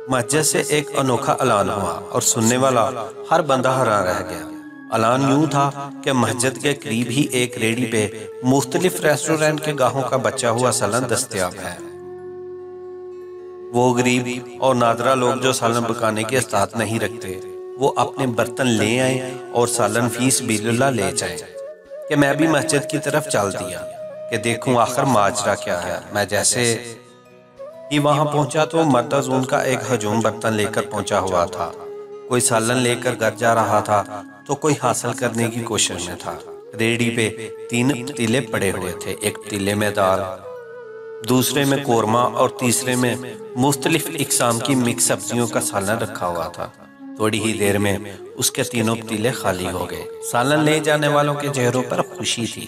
مسجد سے ایک انوکھا اعلان ہوا اور سننے والا ہر بندہ حیران رہ گیا۔ اعلان یوں تھا کہ مسجد کے قریب ہی ایک ریڑھی پہ مختلف ریسٹورنٹ کے گاہوں کا بچا ہوا سالن دستیاب ہے۔ وہ غریب اور نادرہ لوگ جو سالن پکانے کی استطاعت نہیں رکھتے، وہ اپنے برتن لے آئیں اور سالن فی سبیل اللہ لے جائیں کہ میں بھی مسجد کی طرف چل دیا کہ دیکھوں آخر ماجرا کیا ہے۔ میں جیسے ہی وہاں پہنچا تو مرتضون کا ایک ہجوم برتن لے کر پہنچا ہوا تھا۔ کوئی سالن لے کر گھر جا رہا تھا تو کوئی حاصل کرنے کی کوشش میں تھا۔ ریڑھی پہ 3 پتیلے پڑے ہوئے تھے، ایک پتیلے میں دال، دوسرے میں قورمہ اور تیسرے میں مختلف اقسام کی مکس سبزیوں کا سالن رکھا ہوا تھا۔ تھوڑی ہی دیر میں اس کے 3 پتیلے خالی ہو گئے۔ سالن لے جانے والوں کے چہروں پر خوشی تھی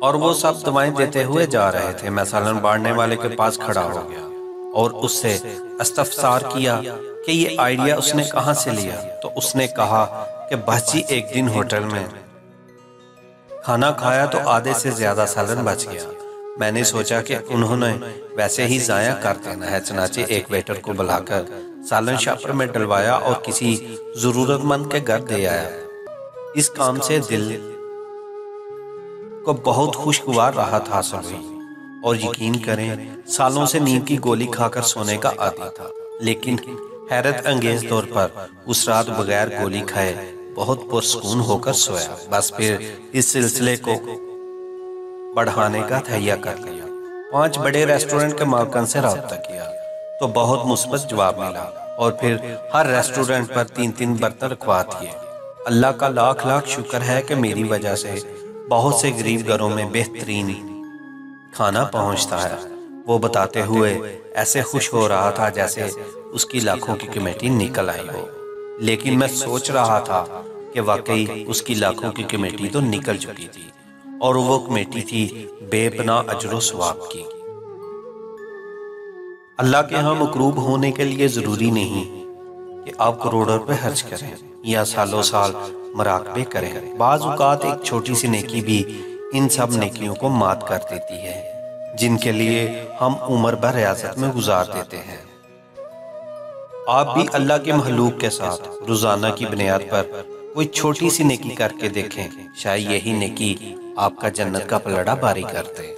اور وہ سب دعائیں دیتے ہوئے جا رہے تھے۔ میں سالن بانٹنے والے کے پاس کھڑا ہو گیا اور اس سے استفسار کیا کہ یہ آئیڈیا اس نے کہاں سے لیا، تو اس نے کہا کہ بس جی ایک دن ہوٹل میں کھانا کھایا تو آدھے سے زیادہ سالن بچ گیا۔ میں نے سوچا کہ انہوں نے ویسے ہی ضائع کر دینا ہے، چنانچہ ایک ویٹر کو بلا کر سالن شاپر میں ڈلوایا اور کسی ضرورت مند کے گھر دے آیا۔ اس کام سے دل کو بہت خوشگوار راحت حاصل ہوئی اور یقین کریں سالوں سے نیند کی گولی کھا کر سونے کا عادی تھا، لیکن حیرت انگیز طور پر اس رات بغیر گولی کھائے بہت پرسکون ہو کر سویا۔ بس پھر اس سلسلے کو بڑھانے کا تہیہ کر لیا۔ 5 بڑے ریسٹورنٹ کے مالکان سے رابطہ کیا تو بہت مثبت جواب ملا اور پھر ہر ریسٹورنٹ پر 3 برتن رکھوا دیے۔ اللہ کا لاکھ لاکھ شکر ہے کہ میری وجہ سے بہت سے غریب گھروں میں بہترین کھانا پہنچتا ہے۔ وہ بتاتے ہوئے ایسے خوش ہو رہا تھا جیسے اس کی لاکھوں کی کمیٹی نکل آئی ہو، لیکن میں سوچ رہا تھا کہ واقعی اس کی لاکھوں کی کمیٹی تو نکل چکی تھی اور وہ کمیٹی تھی بے پناہ اجر و ثواب کی۔ اللہ کے ہاں مقروب ہونے کے لیے ضروری نہیں کہ آپ کروڑوں روپے خرچ کریں یا سالوں سال مراقبے کریں۔ بعض اوقات ایک چھوٹی سی نیکی بھی ان سب نیکیوں کو مات کر دیتی ہے جن کے لیے ہم عمر بھر ریاضت میں گزار دیتے ہیں۔ آپ بھی اللہ کے مخلوق کے ساتھ روزانہ کی بنیاد پر کوئی چھوٹی سی نیکی کر کے دیکھیں، شاید یہی نیکی آپ کا جنت کا پلڑا باری کر دے۔